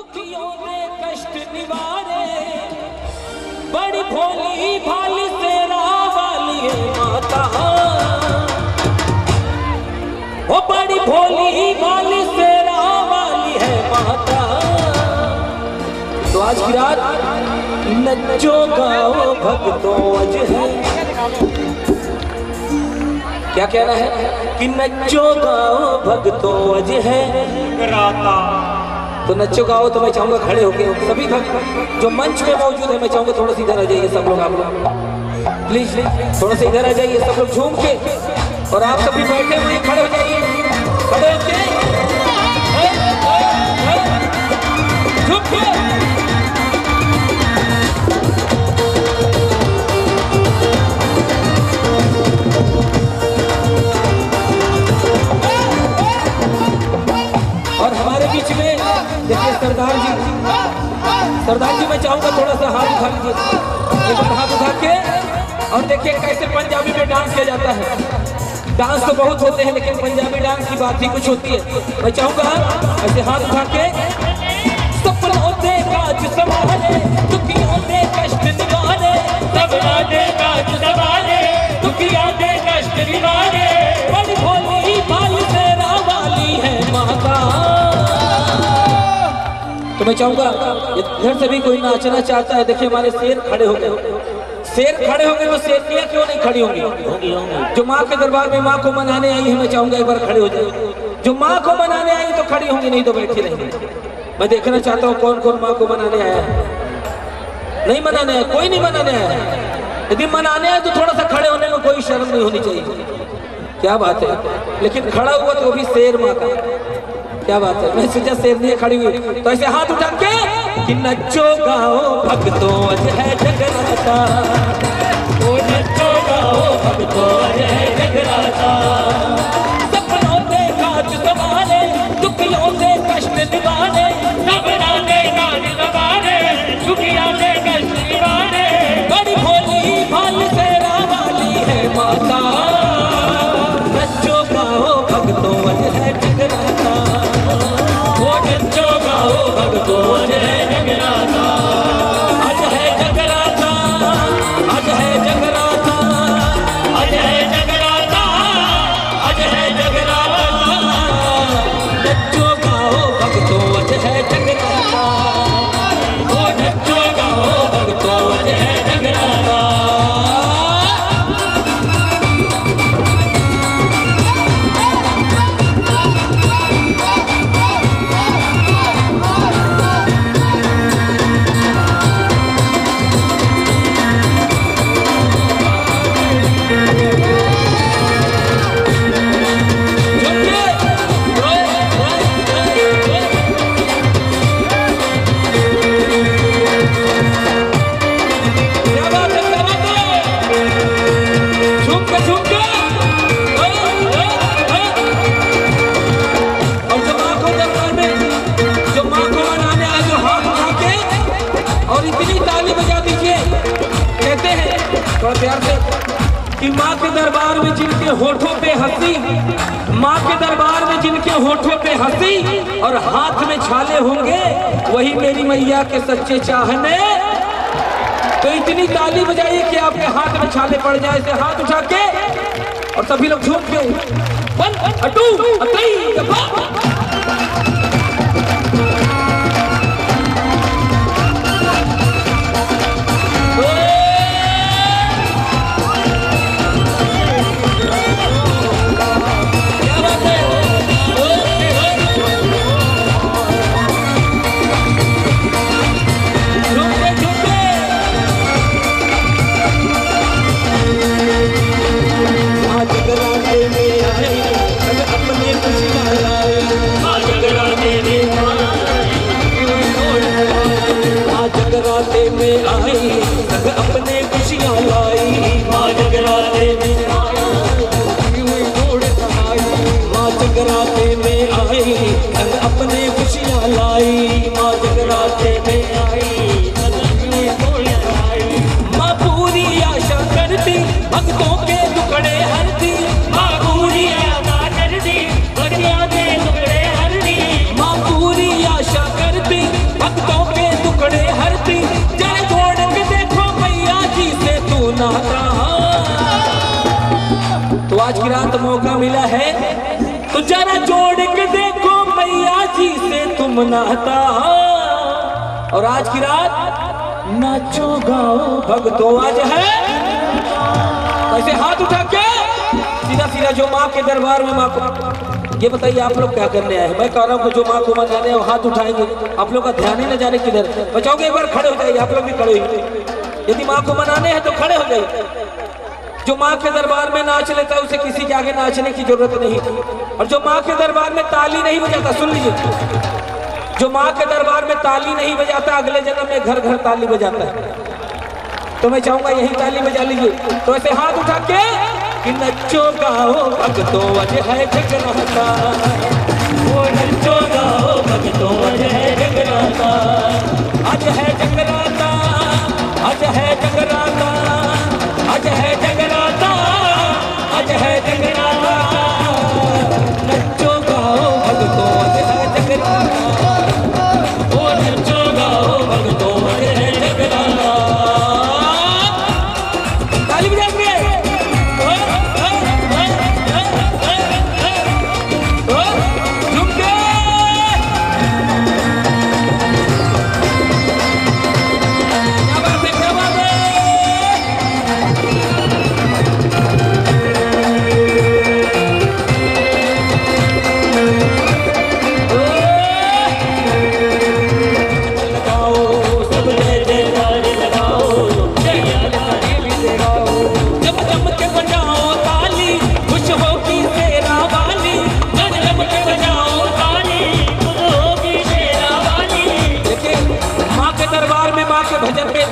दुखियों में कष्ट निवारे, बड़ी भोली भाली तेरा वाली है माता, वो बड़ी भोली भाली तेरा वाली है माता। तो आज की रात नच्चो गाओ भक्तों अज है, क्या कहना है कि नच्चो गाओ भक्तों अज है राता। तो नच्चो गाओ तो मैं चाहूंगा खड़े होके सभी भक्त जो मंच में मौजूद है, मैं चाहूंगा थोड़ा सा इधर आ जाइए सब लोग, आप लोग प्लीज थोड़ा सा इधर आ जाइए सब लोग झूम के, और आप सभी बैठे हुए खड़े हो जाइए, खड़े होके झूम के। और हमारे बीच में देखिए सरदार जी मैं चाहूंगा थोड़ा सा हाथ उठा लीजिए, एक बार हाथ उठा के, और देखिए कैसे पंजाबी में डांस किया जाता है। डांस तो बहुत होते हैं लेकिन पंजाबी डांस की बात ही कुछ होती है। मैं चाहूंगा ऐसे हाथ उठा के, सपनों दे काज संभाले, दुखियों दे कष्ट निवारे, सपनों दे काज संभाले, दुखियों दे कष्ट निवारे, बड़ी भोली भाली तेरा वाली है माता। तो मैं चाहूंगा इधर से भी कोई नाचना चाहता है, देखिए हमारे शेर खड़े हो गए, शेर खड़े होंगे तो शेरनियां क्यों नहीं खड़ी होंगी? जो माँ के दरबार में माँ को मनाने आई है, मैं चाहूंगा एक बार खड़े हो जाए। जो माँ को मनाने आई तो खड़ी होंगी, नहीं तो बैठी रहेंगी। मैं देखना चाहता हूँ कौन कौन माँ को मनाने आया है। नहीं मनाने आया, कोई नहीं मनाने आया। यदि मनाने आए तो थोड़ा सा खड़े होने में कोई शर्म नहीं होनी चाहिए। क्या बात है, लेकिन खड़ा हुआ तो भी शेर माँ का, क्या बात है। मैं सोचा शेरनियां खड़ी हुई, तो ऐसे हाथ उठा के कि नच्चो गाओ भक्तों अज है जगराता, ओ नच्चो गाओ भक्तों अज है जगराता, सपनों दे काज संभाले, दुखियों दे कष्ट निवारे, सपनों दे काज संभाले, दुखियों दे कष्ट निवारे, बड़ी भोली भाली तेरा वाली है माता। नच्चो गाओ भक्तों अज है जगराता, ओ नच्चो गाओ भक्तों अज है जगराता, अज है जगराता, अज है जगराता, अज है जगराता, अज है जगराता, नच्चो गाओ भक्तों अज है जगराता, ओ नच्चो गाओ भक्तों अज है जगराता। प्यार से कि माँ के दरबार में जिनके होठों पे हंसी, माँ के दरबार में जिनके होठों पे हंसी और हाथ में छाले होंगे, वही मेरी मैया के सच्चे चाहने। तो इतनी ताली बजाइए कि आपके हाथ में छाले पड़ जाए। ऐसे हाथ उठा के और सभी लोग झूम के वन अटू अतई जगराते में आई सब अपने खुशियाँ लाई, माँ जगराते में माँ जगराते में आई सब अपने खुशियाँ लाई, माँ जगराते में आई माँ पूरी आशा करती भक्तों के टुकड़े हरती, माँ पूरी आशा करती भक्तों के टुकड़े हरती, माँ पूरी आशा करती मिला है तो जरा जोड़ के देखो मैया जी से तुम नाता। और आज की रात नाचो गाओ भक्तों आज है। ऐसे हाथ उठा के सीधा सीधा जो माँ के दरबार में माँ को, ये बताइए आप लोग क्या करने आए हैं? मैं कह रहा हूँ जो माँ को मनाने हैं हाथ उठाएंगे, आप लोग का ध्यान ही न जाने किधर। बचाओगे एक बार खड़े हो जाइए, आप लोग भी खड़े हो। यदि माँ को मनाने हैं तो खड़े हो जाइए। जो माँ के दरबार में नाच लेता है उसे किसी के आगे नाचने की जरूरत नहीं। और जो माँ के दरबार में ताली नहीं बजाता, सुन लीजिए, जो माँ के दरबार में ताली नहीं बजाता अगले जन्म में घर घर ताली बजाता है। तो मैं चाहूंगा यही ताली बजा लीजिए। तो ऐसे हाथ उठा के कि नच्चो गाओ भक्तों आज है जगराता, वो नच्चो गाओ भक्तों आज है जगराता, आज है जगराता, आज है जगराता, आज है जगराता, आज है जगराता। नच्चो गाओ भक्तों आज है जगराता, वो नच्चो गाओ भक्तों आज है जगराता। ताली बजाएंगे।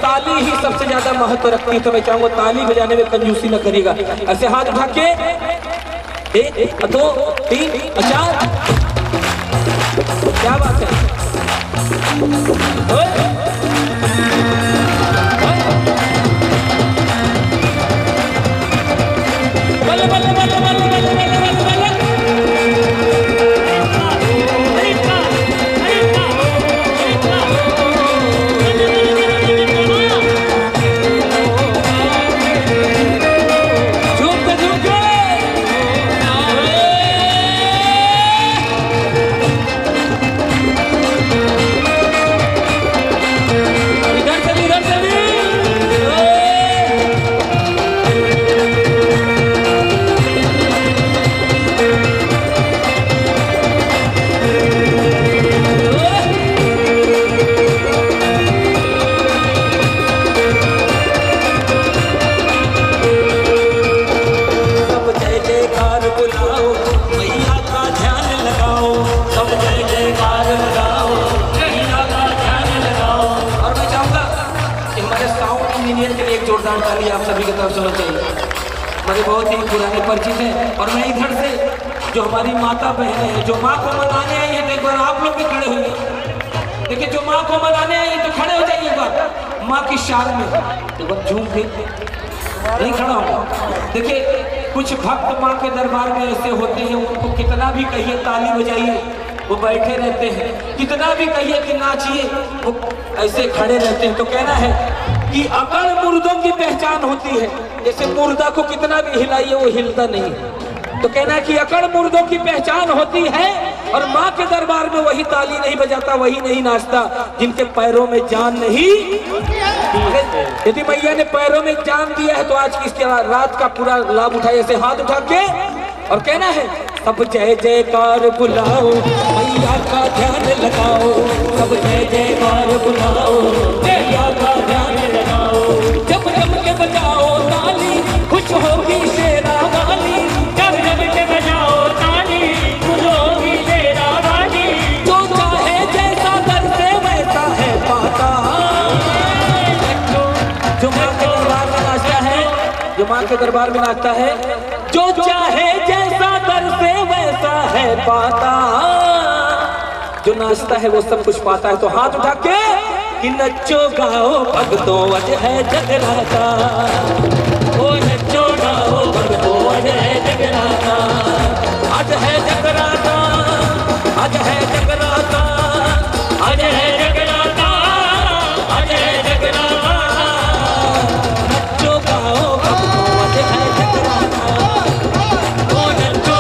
ताली ही सबसे ज्यादा महत्व रखती है। तो मैं चाहूंगा ताली बजाने में कंजूसी न करिएगा। ऐसे हाथ उठा के 1 2 3 4। क्या बात है? बल्ले बल्ले बल्ले बल्ले बल्ले बल्ले बल्ले। जोरदार ताली आप सभी की तरफ से होनी चाहिए। मेरे बहुत ही पुराने परिचित हैं और मैं इधर से जो हमारी माता बहनें हैं जो माँ को मनाने आई है, तो एक बार आप लोग भी खड़े होइए। देखिए जो माँ को मनाने आई है तो खड़े हो जाइए एक बार माँ की शान में। एक बार झूम के नहीं खड़ा होगा। देखिए कुछ भक्त माँ के दरबार में ऐसे होते हैं, उनको कितना भी कहिए ताली बजाइए वो बैठे रहते हैं, कितना भी कहिए कि नाचिए वो ऐसे खड़े रहते हैं। तो कहना है कि अकड़ मुर्दों की पहचान होती है। जैसे मुर्दा को कितना भी हिलाइए वो हिलता नहीं। तो कहना है कि अकड़ मुर्दों की पहचान होती है। और माँ के दरबार में वही ताली नहीं बजाता, वही नहीं नाचता जिनके पैरों में जान नहीं। यदि मैया ने पैरों में जान दिया है तो आज की इसके रात का पूरा लाभ उठाए। ऐसे हाथ उठा के और कहना है सब जय जयकार बुलाओ मैया का ध्यान लगाओ, सब जय जयकार बुलाओ मैया का ध्यान लगाओ। जब जब के बजाओ ताली खुश होगी शेरा वाली, जब जब के बजाओ ताली खुश होगी शेरा वाली। जो चाहे जैसा दर से वैसा है पाता। जो माँ के दरबार में नाचता है, जो माँ के दरबार में नाचता है, जो चाहे जैसा दर से वैसा है पाता। जो नाचता है वो सब कुछ पाता है। तो हाथ उठा के कि नच्चो गाओ भक्तों आज है जगराता, ओ नच्चो गाओ भक्तों आज है जगराता, आज है जगराता, आज है जगराता, आज है जगराता, आज है जगराता। नच्चो गाओ भक्तों आज है जगराता, ओ नच्चो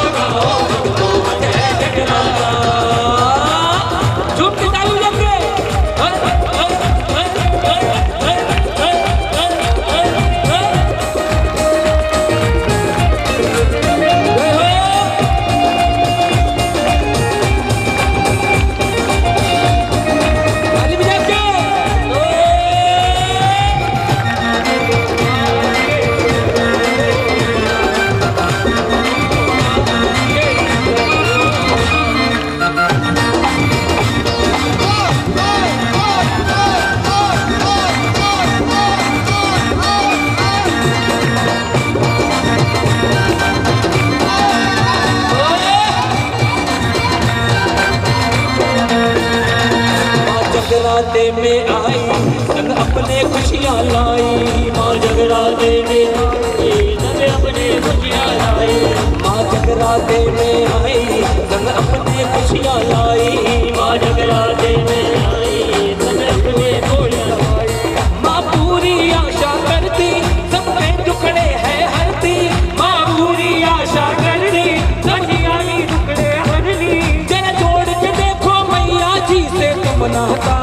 जगराते में आई संग अपने खुशियाँ लाई। माँ जगराते में आई संग अपने खुशियाँ लाई। माँ जगराते में आई संग अपने खुशियाँ लाई। माँ जगराते में आई संग अपने खुशियाँ लाई। माँ पूरी आशा करती सबके टुकड़े है हरती। माँ पूरी आशा करती सबकी आई टुकड़े हरती। जरा जोड़ के देखो मैया जी से तुम नाता।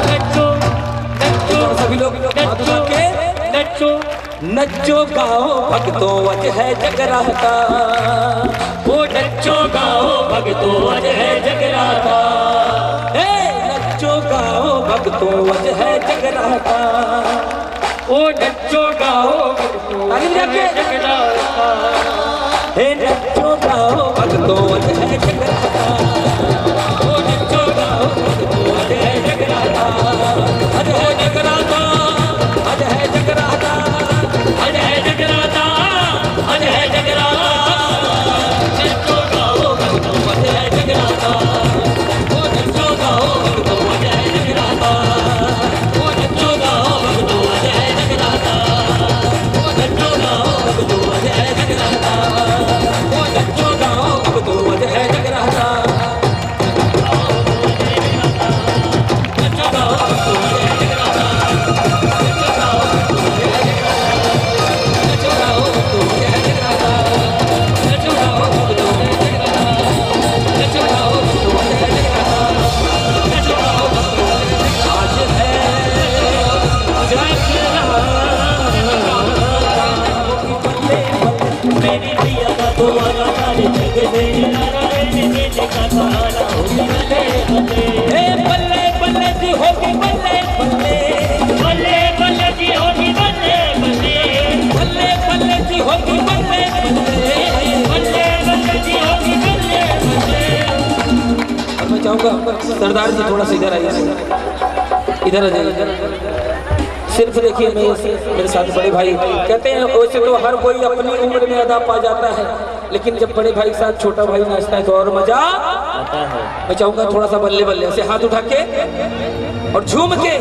नचो नचो सभी लोग हाथ उठा के नचो नच्चो गाओ भक्तों अज है जगराता। वो नचो गाओ भक्तों अज है जगराता। नच्चो गाओ भक्तों अज है जगराता। वो नचो गाओ भक्तों अज है जगराता। नच्चो गाओ भक्तों अज है जगराता। वो नचो गाओ भक्तों अज है जगराता। अज है जगराता, अज है जगराता, अज है जगराता, अज है जगराता। नचो गाओ भक्तों अज है जगराता। वो नचो गाओ भक्तों अज है जगराता। वो नचो गाओ भक्तों अज है जगराता। वो नचो गाओ भक्तों अज है जगराता। वो नच्चो गाओ भक्तों अज है जगराता। नचो गाओ भक्तों अज है जगराता। नचो गाओ भक्तों अज है जगराता। नचो गाओ भक्तों अज है जगराता। नचो गाओ भक्तों अज है जगराता। नचो गाओ भक्तों अज है जगराता। आज है मेरी प्रिया का तुम्हारा सारे जग से नारा लेने का सहारा होगी बल्ले बल्ले। बल्ले बल्ले जी होगी बल्ले बल्ले। बल्ले बल्ले जी होगी बल्ले बल्ले। बल्ले बल्ले जी होगी बल्ले बल्ले। बल्ले बल्ले जी होगी बल्ले बल्ले। और मैं चाहूँगा सरदार जी थोड़ा सा इधर आइए, इधर आ जाइए। सिर्फ देखिए मेरे साथ बड़े भाई कहते हैं वैसे तो हर कोई अपनी उम्र में अदा पा जाता है, लेकिन जब बड़े भाई के साथ छोटा भाई नाचता है तो और मजा आता है। मैं चाहूँगा थोड़ा सा बल्ले बल्ले से हाथ उठा के और झूम के।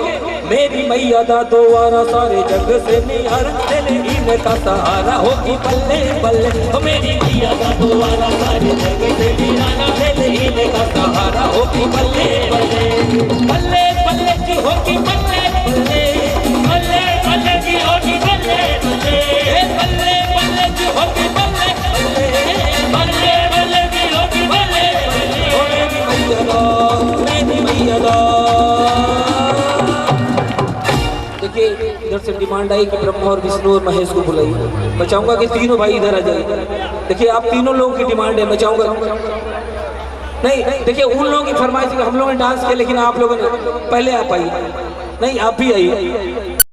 मेरी मैया दा दोबारा सारे जग से निहार तेरे इन का सहारा होगी बल्ले बल्ले। ओ मेरी प्रिया का तुम्हारा सारे जग से निराला तेरे इन का सहारा होगी बल्ले बल्ले। बल्ले बल्ले की होगी बल्ले बल्ले। बल्ले बल्ले जी होगी बल्ले बल्ले। बल्ले बल्ले की होगी बल्ले बल्ले। बल्ले बल्ले जी होगी बल्ले बल्ले। मेरी मैया दा, मेरी मैया दा। देखिए इधर से डिमांड आई कि ब्रह्मा और विष्णु और महेश को बुलाइए। मैं चाहूंगा कि तीनों भाई इधर आ जाइए। देखिए आप तीनों लोगों की डिमांड है, मैं चाहूंगा नहीं देखिए उन लोगों की फरमाइश हम लोगों ने डांस किया, लेकिन आप लोगों ने पहले आप आइए। नहीं आप भी आइए।